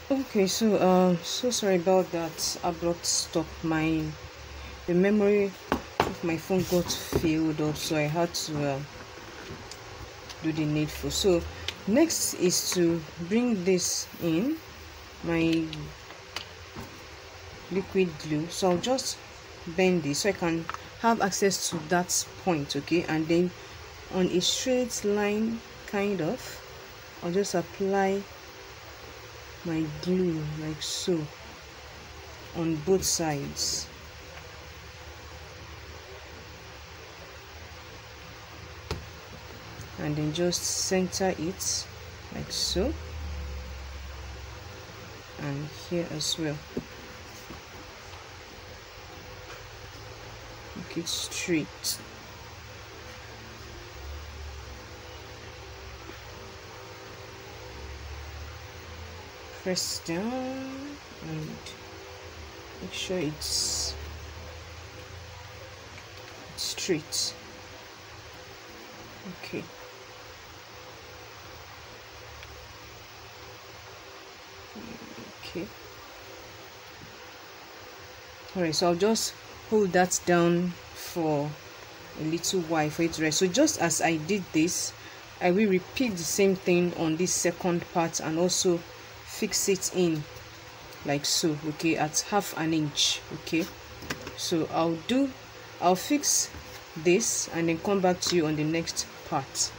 Okay, so sorry about that abrupt stop. The memory of my phone got filled up, so I had to do the needful. So next is to bring this in, my liquid glue. So I'll just bend this so I can have access to that point, okay? And then on a straight line, kind of, I'll just apply my glue like so on both sides. And then just center it like so, and here as well. Make it straight. Press down and make sure it's straight. Okay. Okay. Alright, so I'll just hold that down for a little while for it to rest. So just as I did this, I will repeat the same thing on this second part and also fix it in like so, okay, at half an inch. Okay, so I'll fix this and then come back to you on the next part.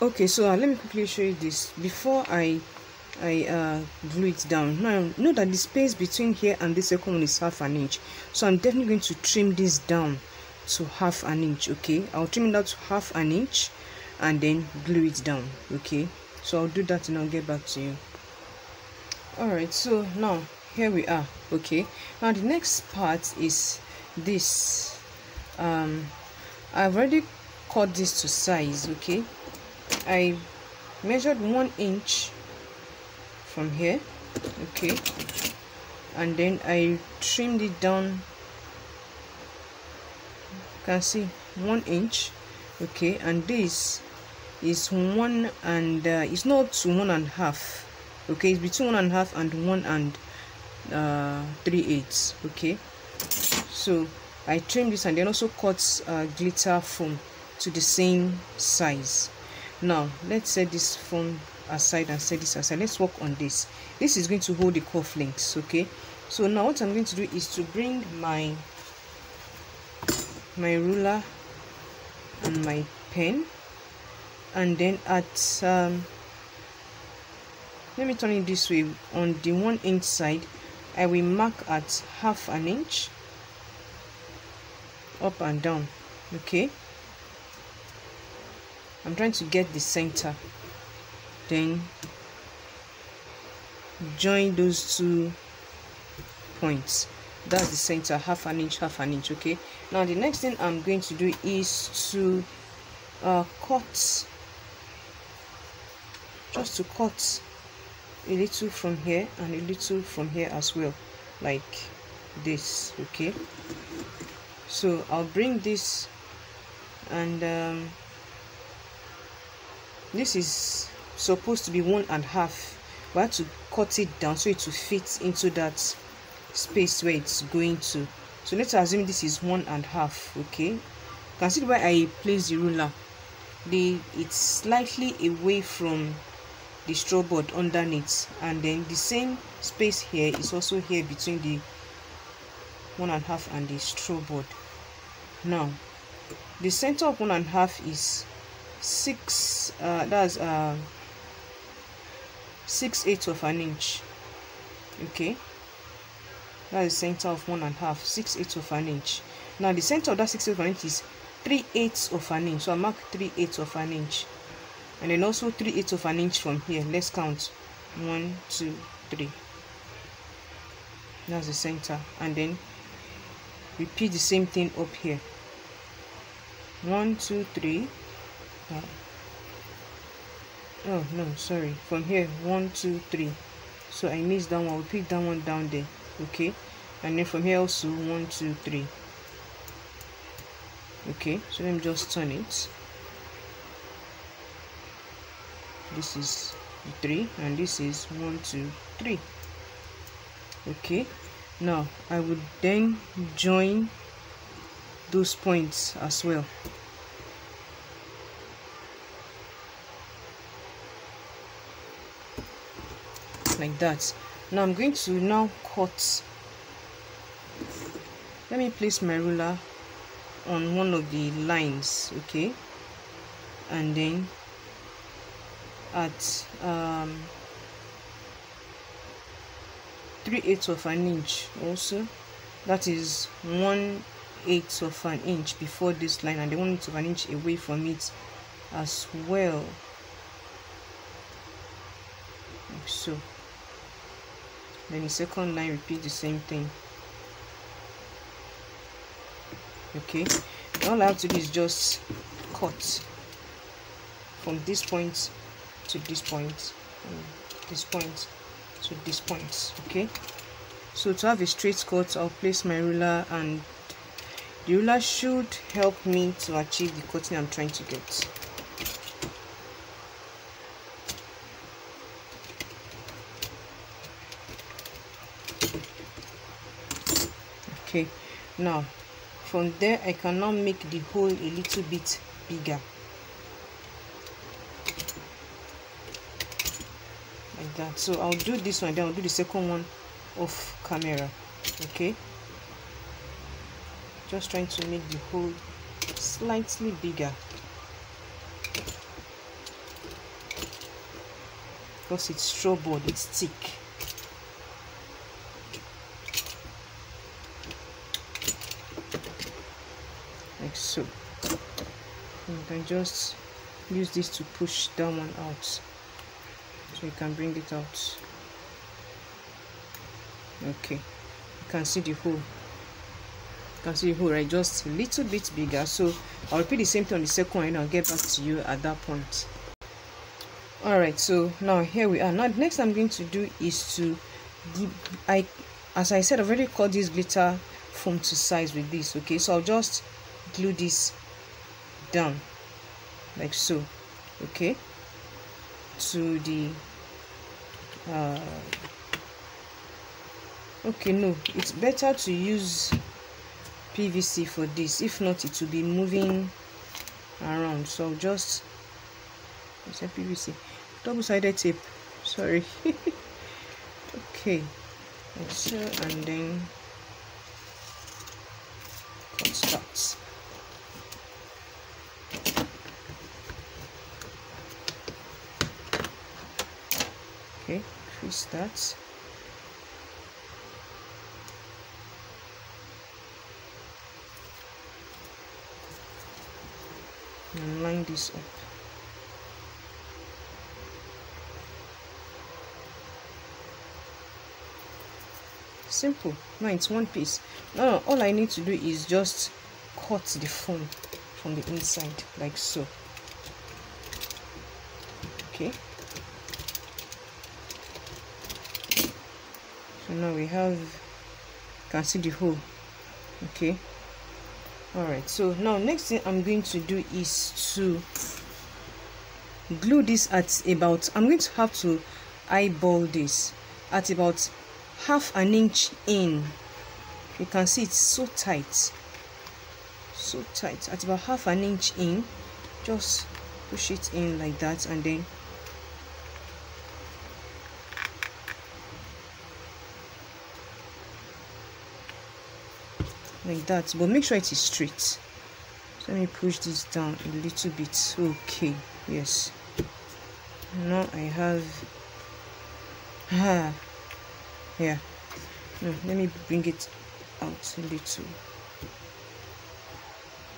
Okay, so let me quickly show you this before I glue it down. Now know that the space between here and this second one is half an inch, so I'm definitely going to trim this down to half an inch. Okay, I'll trim it down to half an inch and then glue it down. Okay, so I'll do that and I'll get back to you. Alright, so now here we are. Okay, now the next part is this. I've already cut this to size. Okay, I measured 1 inch from here. Okay, and then I trimmed it down. You can see 1 inch. Okay, and this is 1 and it's not 1.5. Okay, it's between 1.5 and 1 3/8. Okay, so I trimmed this and then also cut glitter foam to the same size. Now let's set this foam aside and set this aside. Let's work on this. This is going to hold the cuff links. Okay, so now what I'm going to do is to bring my ruler and my pen, and then at let me turn it this way. On the 1 inch side, I will mark at half an inch up and down. Okay, I'm trying to get the center, then join those 2 points. That's the center, half an inch, half an inch. Okay, now the next thing I'm going to do is to cut a little from here and a little from here as well, like this. Okay, so I'll bring this, and this is supposed to be 1.5, but I had to cut it down so it will fit into that space where it's going to. So let's assume this is 1.5. Okay, you can see where I place the ruler. It's slightly away from the straw board underneath, and then the same space here is also here between the 1.5 and the straw board. Now the center of 1.5 is 6 that's 6/8 of an inch. Okay, that's the center of 1.5, 6/8 of an inch. Now the center of that 6/8 of an inch is 3/8 of an inch, so I mark 3/8 of an inch, and then also 3/8 of an inch from here. Let's count 1 2 3. That's the center, and then repeat the same thing up here. 1 2 3. Oh no, sorry, from here 1 2 3. So I missed that one. We'll pick that one down there. Okay, and then from here also 1 2 3. Okay, so let me just turn it. This is 3, and this is 1 2 3. Okay, now I would then join those points as well, like that. Now I'm going to now cut. Let me place my ruler on one of the lines, okay, and then at 3/8 of an inch also, that is 1/8 of an inch before this line, and then 1/8 of an inch away from it as well, like so. Then the second line, repeat the same thing. Okay, all I have to do is just cut from this point to this point, this point to this point. Okay, so to have a straight cut, I'll place my ruler, and the ruler should help me to achieve the cutting I'm trying to get. Okay, now from there I can now make the hole a little bit bigger, like that. So I'll do this one, then I'll do the second one off camera. Okay, just trying to make the hole slightly bigger because it's straw board, it's thick. Like so. You can just use this to push that one out, so you can bring it out. Okay, you can see the hole. You can see the hole, right? Just a little bit bigger. So I'll repeat the same thing on the second one, and I'll get back to you at that point. All right, so now here we are. Now the next I'm going to do is to as I said, I've already cut this glitter foam to size with this. Okay, so I'll just glue this down like so, okay, to the okay, no, it's better to use PVC for this, if not it will be moving around. So I'll just use PVC, double-sided tape, sorry. Okay, like so, and then cut that. Okay, crease that. And line this up. Simple. Now it's one piece. Now all I need to do is just cut the foam from the inside like so. Okay. So now we have, you can see the hole. Okay. Alright, so now next thing I'm going to do is to glue this at about, I'm going to have to eyeball this at about half an inch in. You can see it's so tight, at about half an inch in. Just push it in like that, and then like that, but make sure it is straight. So let me push this down a little bit. Okay, yes, now I have yeah, no, let me bring it out a little.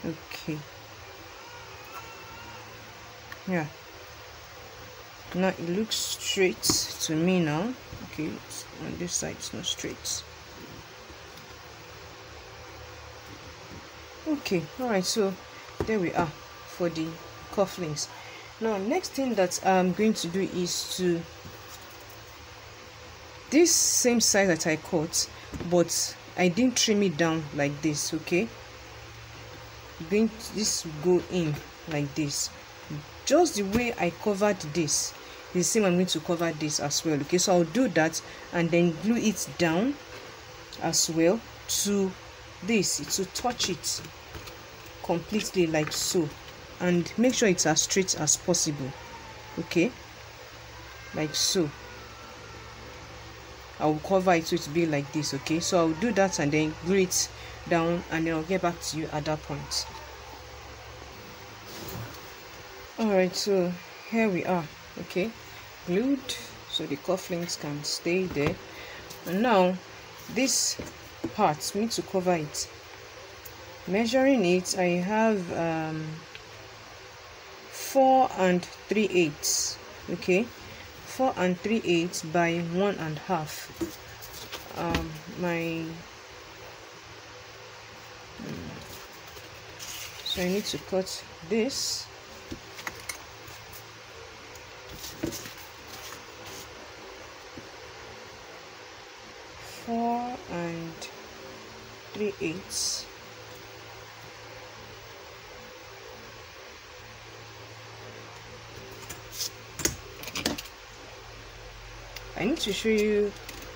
Okay, yeah, now it looks straight to me now. Okay, on this side it's not straight. Okay, all right, so there we are for the cufflinks. Now next thing that I'm going to do is to this same size that I cut, but I didn't trim it down like this. Okay, this will go in like this, just the way I covered this. the same I'm going to cover this as well. Okay, so I'll do that and then glue it down as well to this, to touch it completely like so, and make sure it's as straight as possible. Okay, like so. I'll cover it so it will be like this. Okay, so I'll do that and then glue it down, and then I'll get back to you at that point. Alright, so here we are. Okay, glued so the cufflinks can stay there. And now this part, we need to cover it. Measuring it, I have 4 3/8. Okay, 4 3/8 by 1.5. So I need to cut this. Four and 3/8. I need to show you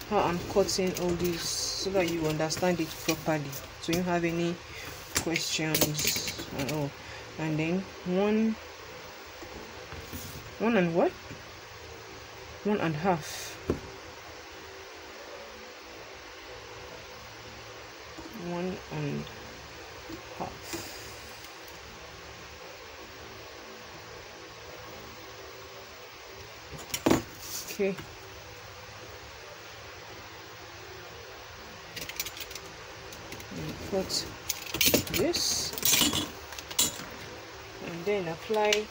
how I'm cutting all these so that you understand it properly, so you don't have any questions at all. And then one and what? 1.5. 1.5. Okay. Put this and then apply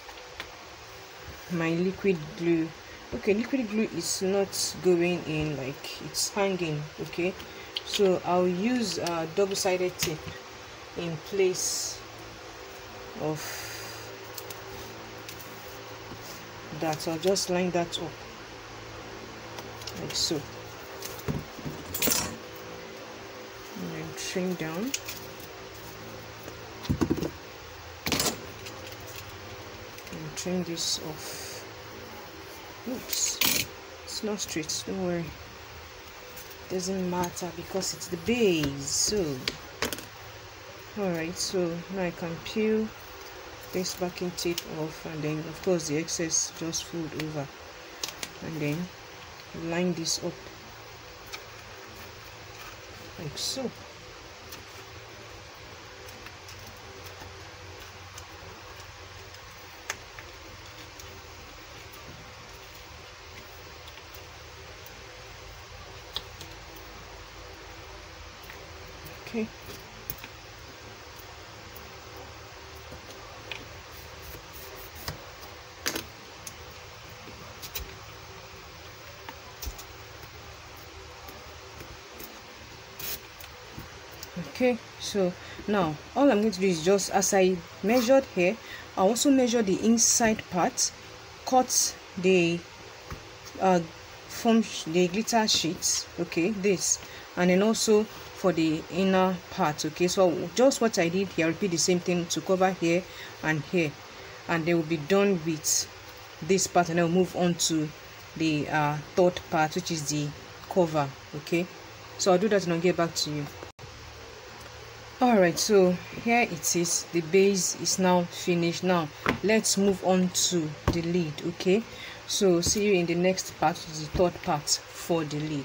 my liquid glue. Okay, liquid glue is not going in, like it's hanging. Okay, so I'll use double-sided tape in place of that. I'll just line that up like so. Trim down. And trim this off. Oops, it's not straight, don't worry, doesn't matter because it's the base. So alright, so now I can peel this backing tape off, and then of course the excess just fold over, and then line this up like so. Okay. Okay, so now all I'm going to do is just, as I measured here, I also measure the inside part, cut the foam, the glitter sheets. Okay, this, and then also for the inner part. Okay, so just what I did here, repeat the same thing to cover here and here, and they will be done with this part, and I'll move on to the third part, which is the cover. Okay, so I'll do that and I'll get back to you. Alright, so here it is, the base is now finished. Now let's move on to the lid. Okay, so see you in the next part, which is the third part for the lid.